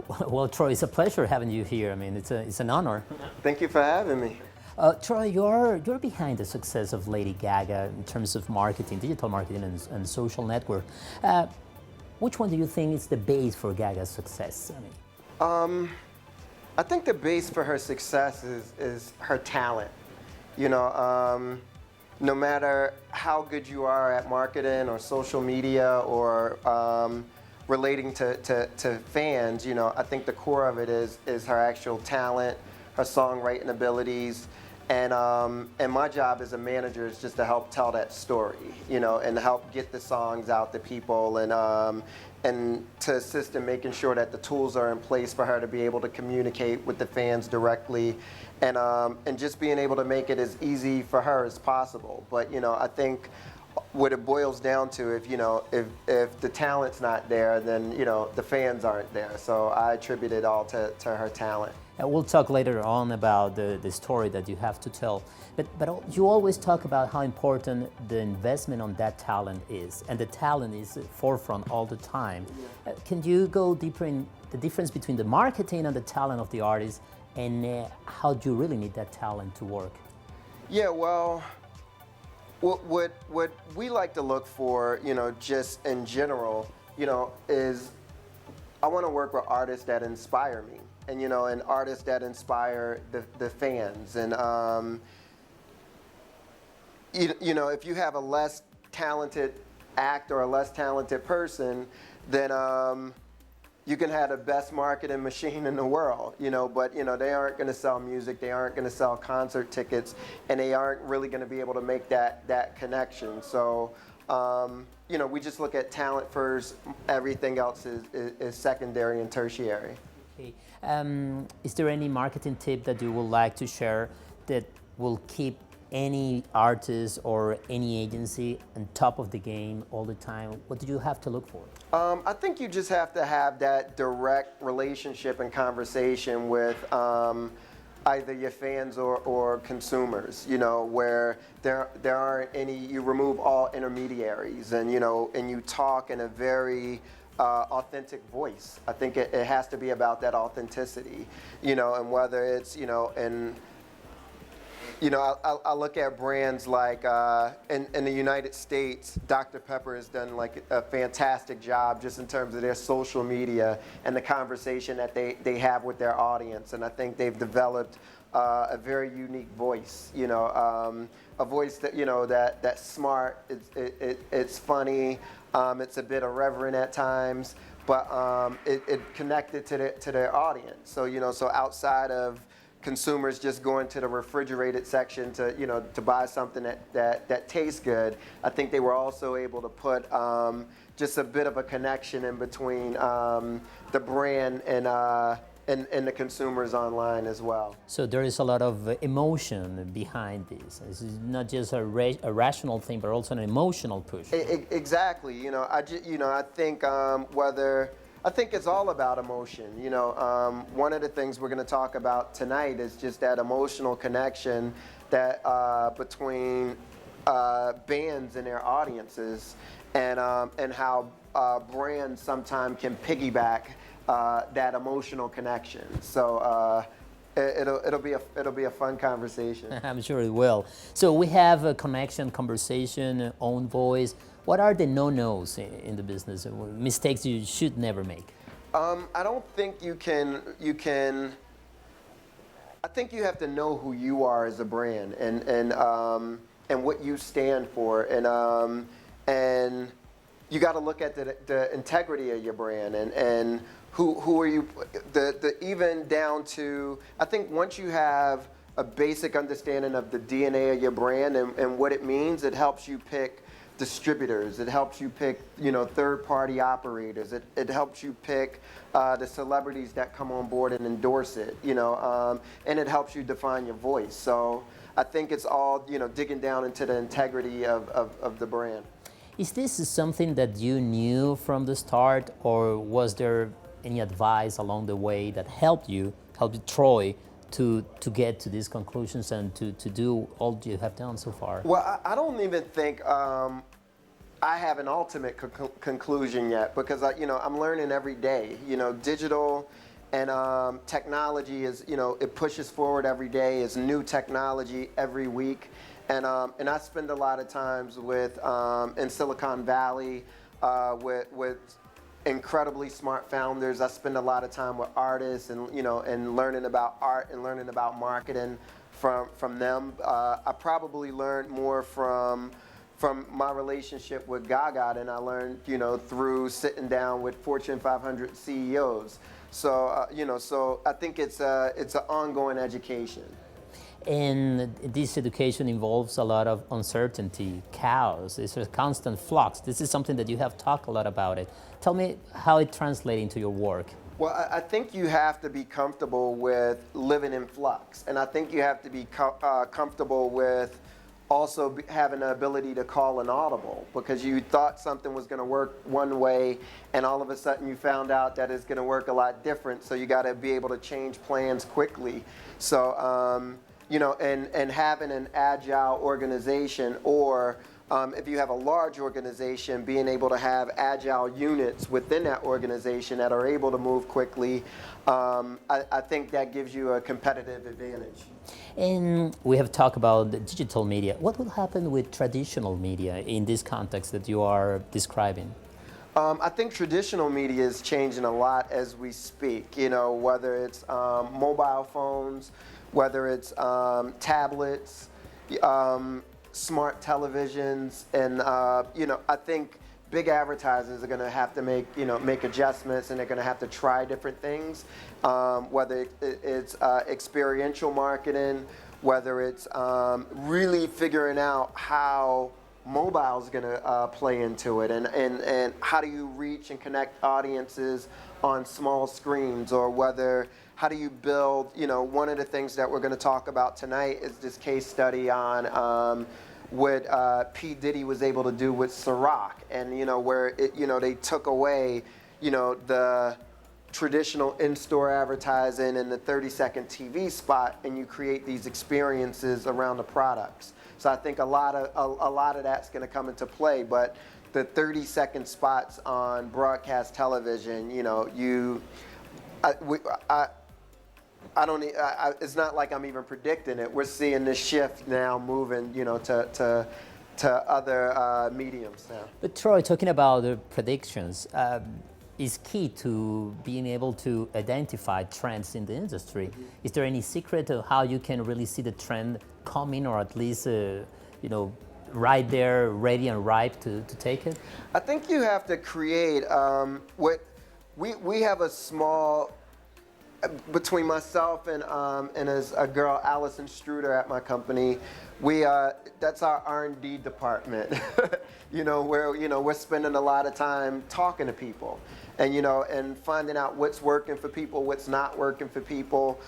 Well, Troy, it's a pleasure having you here. I mean, it's an honor. Thank you for having me. Troy, you're behind the success of Lady Gaga in terms of marketing, digital marketing, and social network. Which one do you think is the base for Gaga's success? I mean, I think the base for her success is her talent. No matter how good you are at marketing or social media or relating to fans, I think the core of it is her actual talent, her songwriting abilities, and my job as a manager is just to help tell that story, and help get the songs out to people, and to assist in making sure that the tools are in place for her to be able to communicate with the fans directly, and just being able to make it as easy for her as possible. But I think what it boils down to, if the talent's not there, then the fans aren't there. So I attribute it all to her talent. we'll talk later on about the story that you have to tell. But you always talk about how important the investment on that talent is, and the talent is forefront all the time. Can you go deeper in the difference between the marketing and the talent of the artist, and how do you really need that talent to work? Yeah, well, what we like to look for, just in general, is I want to work with artists that inspire me, and artists that inspire the fans. And if you have a less talented act or a less talented person, then you can have the best marketing machine in the world, but they aren't going to sell music, they aren't going to sell concert tickets, and they aren't really going to be able to make that connection. So we just look at talent first. Everything else is secondary and tertiary. Okay. Is there any marketing tip that you would like to share that will keep any artist or any agency on top of the game all the time? What do you have to look for? I think you just have to have that direct relationship and conversation with either your fans or consumers, where there aren't any, you remove all intermediaries, and you talk in a very authentic voice. I think it has to be about that authenticity, and whether it's, I look at brands like in the United States, Dr. Pepper has done like a fantastic job just in terms of their social media and the conversation that they have with their audience. And I think they've developed a very unique voice, a voice that that's smart, it's funny, it's a bit irreverent at times, but it connected to their audience. So, so outside of consumers just going to the refrigerated section to buy something that tastes good, I think they were also able to put just a bit of a connection in between the brand and the consumers online as well. So there is a lot of emotion behind this. This is not just a rational thing, but also an emotional push. Exactly. I think I think it's all about emotion. One of the things we're going to talk about tonight is just that emotional connection that between bands and their audiences, and how brands sometimes can piggyback that emotional connection. So it'll be a fun conversation. I'm sure it will. So we have a connection, conversation, own voice. What are the no-nos in the business, mistakes you should never make? I don't think you can. I think you have to know who you are as a brand and what you stand for, and you got to look at the integrity of your brand and who are you. Even down to, I think once you have a basic understanding of the DNA of your brand and what it means, it helps you pick distributors, it helps you pick third-party operators, it helps you pick the celebrities that come on board and endorse it, and it helps you define your voice. So I think it's all digging down into the integrity of the brand. Is this something that you knew from the start, or was there any advice along the way that helped Troy to get to these conclusions and to do all you have done so far? Well, I don't even think I have an ultimate conclusion yet, because I'm learning every day. Digital And technology is, it pushes forward every day. Is new technology every week, and I spend a lot of times with in Silicon Valley with incredibly smart founders. I spend a lot of time with artists, and and learning about art and learning about marketing from them. I probably learned more from my relationship with Gaga than I learned, through sitting down with Fortune 500 CEOs. So, so I think it's an ongoing education. And this education involves a lot of uncertainty, chaos. It's a constant flux. This is something that you have talked a lot about it. Tell me how it translates into your work. Well, I think you have to be comfortable with living in flux, and I think you have to be comfortable with also having the ability to call an audible, because you thought something was going to work one way, and all of a sudden you found out that it's going to work a lot different. So you got to be able to change plans quickly. So and having an agile organization, or if you have a large organization, being able to have agile units within that organization that are able to move quickly, I think that gives you a competitive advantage. And we have talked about the digital media. What will happen with traditional media in this context that you are describing? I think traditional media is changing a lot as we speak, whether it's mobile phones, whether it's tablets, smart televisions, and I think big advertisers are going to have to make adjustments, and they're going to have to try different things, whether it's experiential marketing, whether it's really figuring out how mobile is going to play into it, and how do you reach and connect audiences on small screens, or how do you build, one of the things that we're going to talk about tonight is this case study on what P. Diddy was able to do with Ciroc, and where they took away the traditional in-store advertising and the 30-second TV spot, and you create these experiences around the products. So I think a lot of that's going to come into play, but the 30-second spots on broadcast television, it's not like I'm even predicting it. We're seeing this shift now moving, to other mediums now. But Troy, talking about the predictions, is key to being able to identify trends in the industry. Mm-hmm. Is there any secret of how you can really see the trend coming, or at least, right there, ready and ripe to take it? I think you have to create what we have a small. Between myself and as a girl, Allison Struder at my company, that's our R&D department. Where we're spending a lot of time talking to people, and and finding out what's working for people, what's not working for people.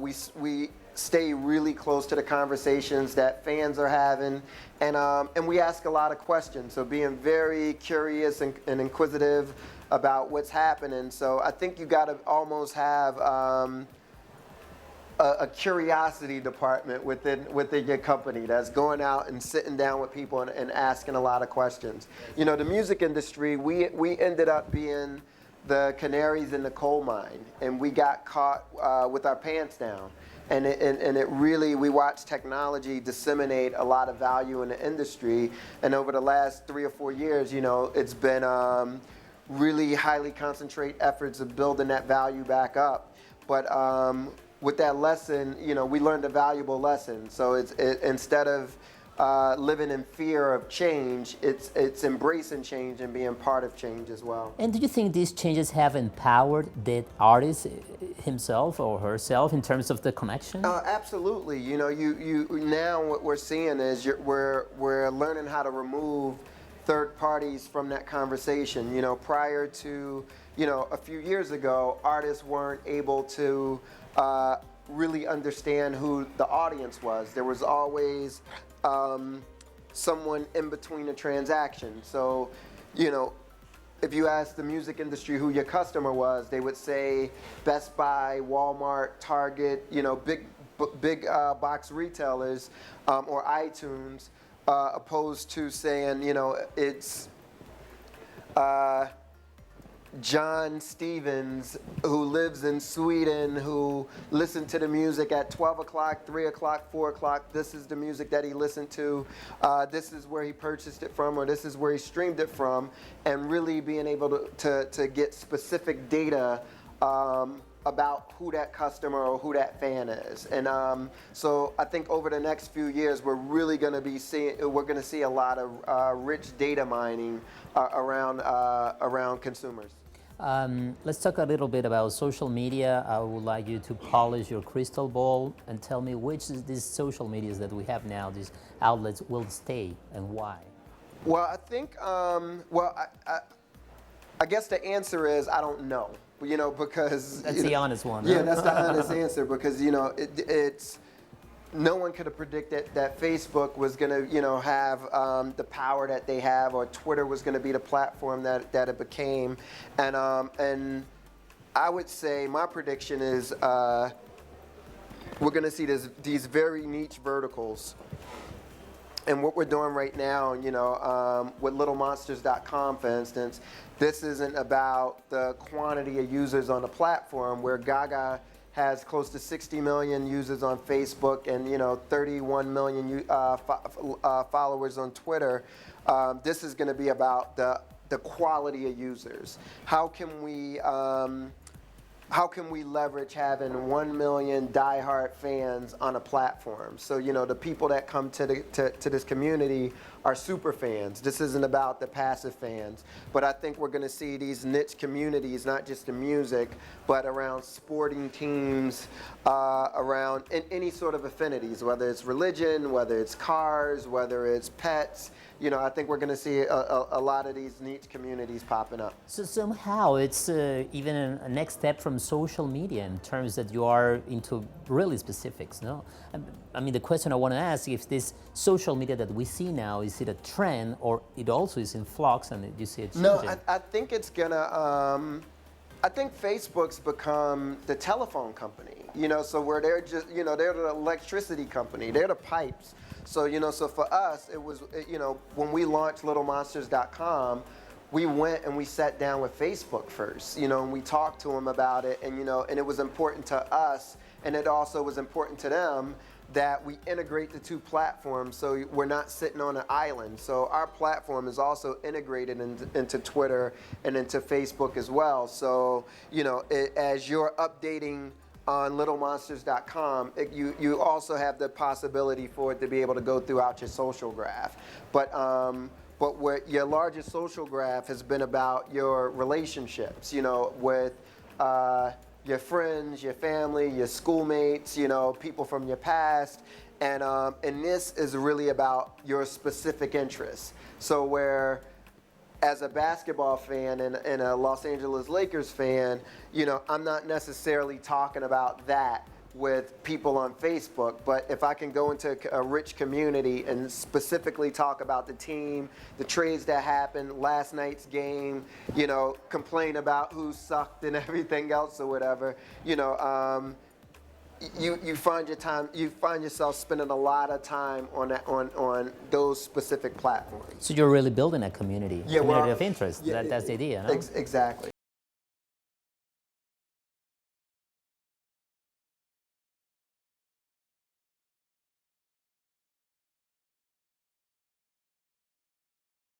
We stay really close to the conversations that fans are having, and we ask a lot of questions. So being very curious and inquisitive about what's happening. So I think you got to almost have a curiosity department within your company that's going out and sitting down with people and asking a lot of questions. The music industry, we ended up being the canaries in the coal mine, and we got caught with our pants down. And it really, we watched technology disseminate a lot of value in the industry. And over the last 3 or 4 years, it's been really highly concentrate efforts of building that value back up. But with that lesson, we learned a valuable lesson. So instead of living in fear of change, it's embracing change and being part of change as well. And do you think these changes have empowered the artist himself or herself in terms of the connection? Absolutely. You now what we're seeing is we're learning how to remove third parties from that conversation. Prior to a few years ago, artists weren't able to really understand who the audience was. There was always someone in between a transaction. So, if you ask the music industry who your customer was, they would say Best Buy, Walmart, Target, big box retailers, or iTunes, opposed to saying, it's John Stevens, who lives in Sweden, who listened to the music at 12 o'clock, 3 o'clock, 4 o'clock. This is the music that he listened to. This is where he purchased it from, or this is where he streamed it from, and really being able to get specific data about who that customer or who that fan is. And so I think over the next few years, we're really going to be we're going to see a lot of rich data mining around consumers. Let's talk a little bit about social media. I would like you to polish your crystal ball and tell me which of these social medias that we have now, these outlets, will stay and why. Well, I think, I guess the answer is I don't know. Because that's the honest one. Yeah, that's the honest answer, because it's no one could have predicted that Facebook was going to have the power that they have, or Twitter was going to be the platform that it became, and I would say my prediction is we're going to see these very niche verticals. And what we're doing right now, with littlemonsters.com, for instance, this isn't about the quantity of users on the platform, where Gaga has close to 60 million users on Facebook and 31 million followers on Twitter. This is going to be about the quality of users. How can we leverage having 1 million diehard fans on a platform? So, the people that come to this community are super fans. This isn't about the passive fans. But I think we're going to see these niche communities, not just in music, but around sporting teams, around any sort of affinities, whether it's religion, whether it's cars, whether it's pets. I think we're going to see a lot of these niche communities popping up. So somehow it's even a next step from social media in terms that you are into really specifics, no? I mean, the question I want to ask, if this social media that we see now, is it a trend, or it also is in flux and you see it changing? No, I think it's going to... I think Facebook's become the telephone company, so where they're just, they're the electricity company, they're the pipes. So, so for us, it was, when we launched littlemonsters.com, we went and we sat down with Facebook first, and we talked to them about it, and, and it was important to us, and it also was important to them that we integrate the two platforms, so we're not sitting on an island. So our platform is also integrated into Twitter and into Facebook as well. So, as you're updating on littlemonsters.com, you also have the possibility for it to be able to go throughout your social graph. But where your largest social graph has been about your relationships, with your friends, your family, your schoolmates, people from your past, and this is really about your specific interests. So where, as a basketball fan and a Los Angeles Lakers fan, I'm not necessarily talking about that with people on Facebook, but if I can go into a rich community and specifically talk about the team, the trades that happened, last night's game, complain about who sucked and everything else or whatever, you find yourself spending a lot of time on those specific platforms. So you're really building a community, Yeah, community of interest. Yeah, That's the idea, no? Exactly.